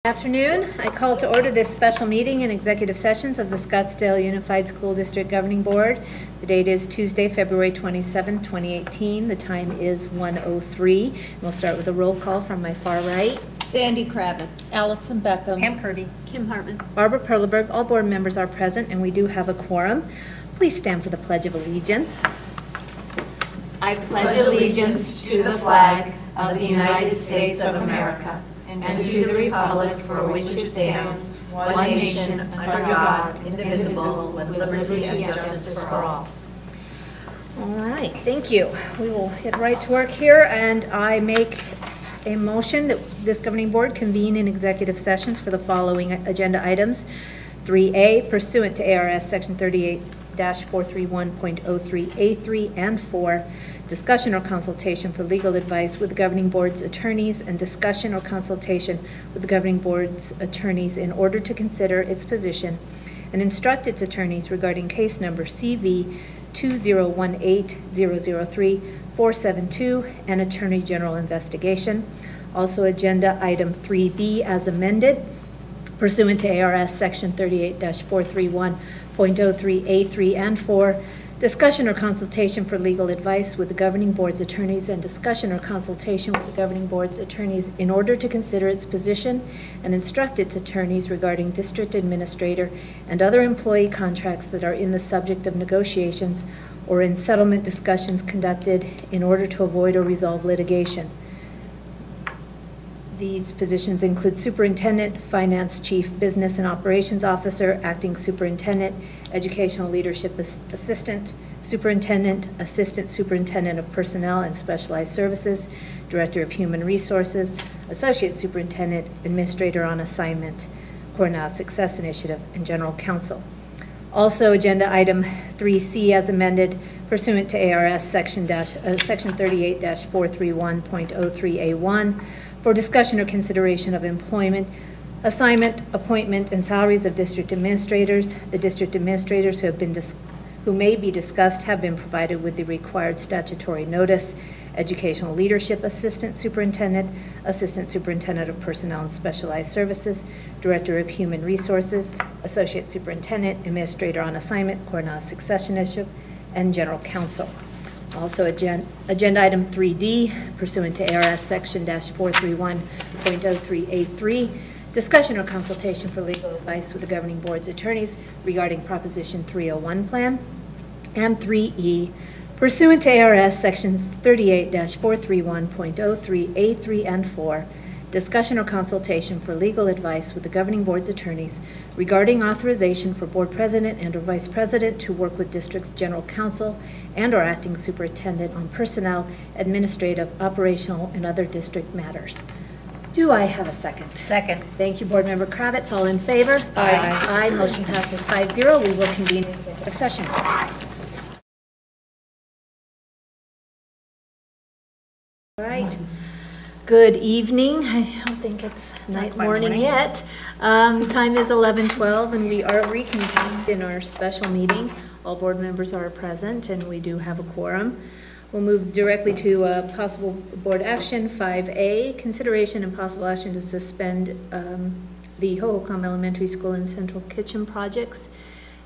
Good afternoon. I call to order this special meeting and executive sessions of the Scottsdale Unified School District Governing Board. The date is Tuesday, February 27, 2018. The time is 1:03. We'll start with a roll call from my far right. Sandy Kravitz. Allison Beckham. Pam Kirby. Kim Hartman. Barbara Perleberg. All board members are present, and we do have a quorum. Please stand for the Pledge of Allegiance. I pledge allegiance to the flag of the United States of America and to the republic for which it stands, one nation, under God, indivisible, with liberty and justice for all. All right, thank you. We will get right to work here, and I make a motion that this governing board convene in executive sessions for the following agenda items. 3A, pursuant to ARS Section 38-431.03A3 and 4, discussion or consultation for legal advice with the governing board's attorneys and discussion or consultation with the governing board's attorneys in order to consider its position and instruct its attorneys regarding case number CV 2018-003-472 and Attorney General investigation. Also agenda item 3B as amended, pursuant to ARS Section 38-431.03A3 and 4, discussion or consultation for legal advice with the governing board's attorneys and discussion or consultation with the governing board's attorneys in order to consider its position and instruct its attorneys regarding district administrator and other employee contracts that are in the subject of negotiations or in settlement discussions conducted in order to avoid or resolve litigation. These positions include superintendent, finance chief, business and operations officer, acting superintendent, educational leadership assistant, superintendent, assistant superintendent of personnel and specialized services, director of human resources, associate superintendent, administrator on assignment, Cornell Success Initiative, and general counsel. Also agenda item 3C as amended, pursuant to ARS section 38-431.03A1, for discussion or consideration of employment, assignment, appointment, and salaries of district administrators. The district administrators who may be discussed have been provided with the required statutory notice. Educational leadership assistant superintendent of personnel and specialized services, director of human resources, associate superintendent, administrator on assignment, Cornell Success Initiative, and general counsel. Also agenda item 3D, pursuant to ARS section -431.03A3, discussion or consultation for legal advice with the governing board's attorneys regarding Proposition 301 plan. And 3E, pursuant to ARS section 38-431.03A3 and 4, discussion or consultation for legal advice with the governing board's attorneys regarding authorization for board president and or vice president to work with district's general counsel and or acting superintendent on personnel, administrative, operational, and other district matters. Do I have a second? Second. Thank you, Board Member Kravitz. All in favor? Aye. Aye. Motion passes 5-0. We will convene in executive session. All right. Good evening. I don't think it's morning yet. Time is 11:12, and we are reconvened in our special meeting. All board members are present, and we do have a quorum. We'll move directly to possible board action. 5A, consideration and possible action to suspend the Hohokam Elementary School and Central Kitchen projects.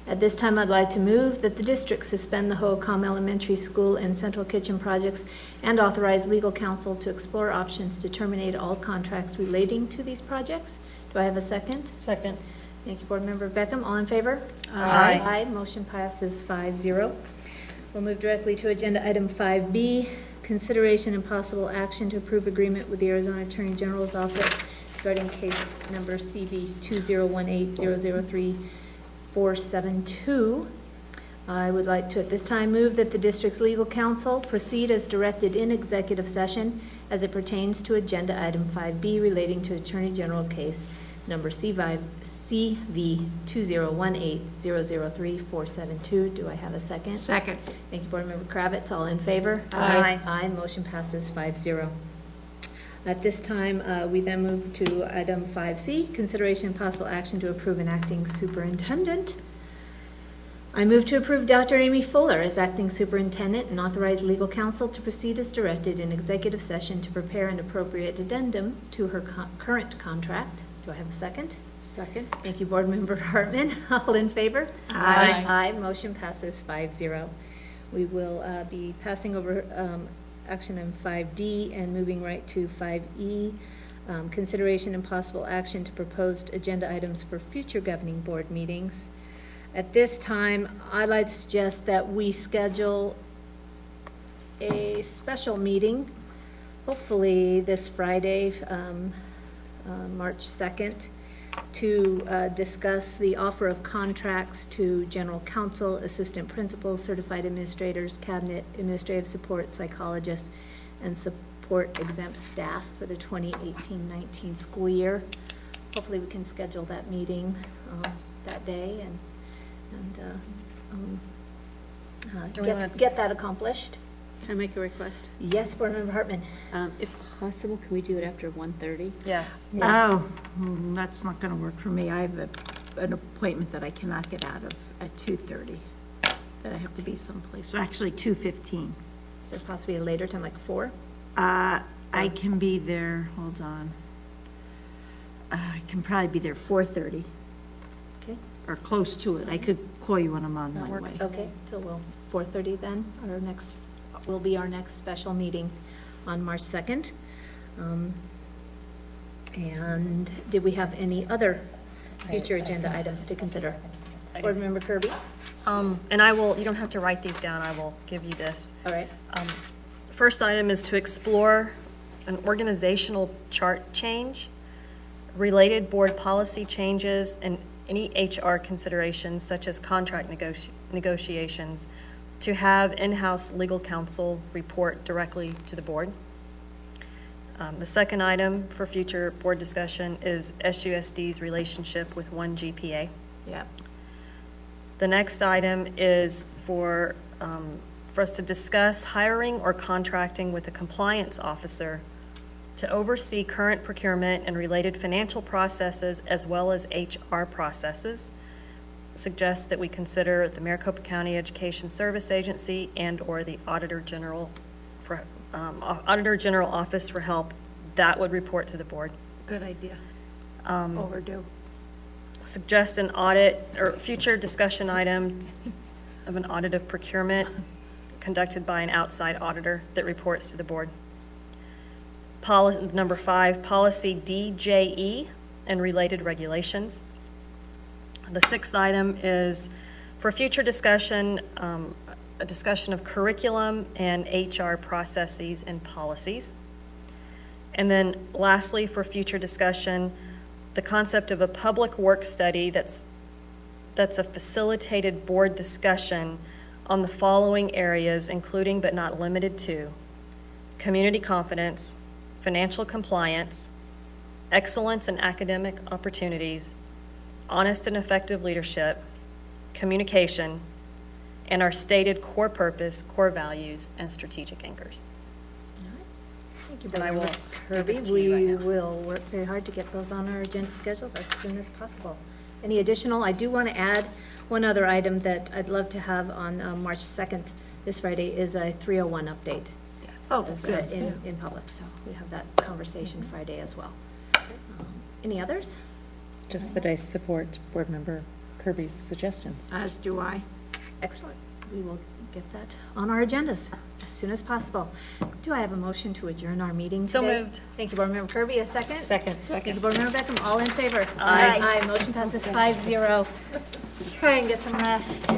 At this time, I'd like to move that the district suspend the Hohokam Elementary School and Central Kitchen projects and authorize legal counsel to explore options to terminate all contracts relating to these projects. Do I have a second? Second. Thank you, Board Member Beckham. All in favor? Aye. Aye. Motion passes 5-0. We'll move directly to agenda item 5B, consideration and possible action to approve agreement with the Arizona Attorney General's Office regarding case number CV 2018-003-472. I would like to at this time move that the district's legal counsel proceed as directed in executive session as it pertains to agenda item 5B relating to Attorney General case number CV 2018-003-472. Do I have a second? Second. Thank you, Board Member Kravitz. All in favor? Aye. Aye. Motion passes 5-0. At this time, we then move to item 5C, consideration and possible action to approve an acting superintendent. I move to approve Dr. Amy Fuller as acting superintendent and authorize legal counsel to proceed as directed in executive session to prepare an appropriate addendum to her current contract Do I have a second? Second. Thank you, Board Member Hartman. All in favor? Aye. Aye, motion passes 5-0. We will be passing over action item 5D and moving right to 5E, consideration and possible action to proposed agenda items for future governing board meetings. At this time, I'd like to suggest that we schedule a special meeting, hopefully this Friday, March 2nd, to discuss the offer of contracts to general counsel, assistant principals, certified administrators, cabinet administrative support, psychologists, and support exempt staff for the 2018-19 school year. Hopefully we can schedule that meeting that day and get that accomplished. Can I make a request? Yes, Board Member Hartman. If possible, can we do it after 1:30? Yes. Yes. Oh, that's not going to work for me. I have an appointment that I cannot get out of at 2:30, that I have to be someplace. So actually, 2:15. Is there possibly a later time, like 4? I can be there, hold on. I can probably be there 4:30, Okay. or close to it. I could call you when I'm on my way. Okay, so we'll, 4:30 then, will be our next special meeting on March 2nd. And did we have any other future agenda items to consider? Board Member Kirby? And I will, you don't have to write these down, I will give you this. All right. First item is to explore an organizational chart change, related board policy changes, and any HR considerations such as contract negotiations to have in-house legal counsel report directly to the board. The second item for future board discussion is SUSD's relationship with 1 GPA. Yep. The next item is for us to discuss hiring or contracting with a compliance officer to oversee current procurement and related financial processes as well as HR processes. Suggest that we consider the Maricopa County Education Service Agency and/or the Auditor General Office for help. That would report to the board. Good idea. Overdue. Suggest an audit or future discussion item of an audit of procurement conducted by an outside auditor that reports to the board. Number 5, policy DJE and related regulations. The sixth item is for future discussion, a discussion of curriculum and HR processes and policies. And then lastly, for future discussion, the concept of a public work study that's a facilitated board discussion on the following areas, including but not limited to community confidence, financial compliance, excellence in academic opportunities, honest and effective leadership, communication, and our stated core purpose, core values, and strategic anchors. Thank you, And I Board will Member give Kirby. this to you right We now. will work very hard to get those on our agenda schedules as soon as possible. Any additional? I do want to add one other item that I'd love to have on March 2nd, this Friday, is a 301 update. Yes. Oh, As, good. in public, so we have that conversation Friday as well. Any others? Just that I support Board Member Kirby's suggestions. As do I. Excellent. We will get that on our agendas as soon as possible. Do I have a motion to adjourn our meeting So today? moved. Thank you, Board Member Kirby. A second? Second. Thank you, Board Member Beckham. All in favor? Aye. Aye. Motion passes 5-0. Try and get some rest.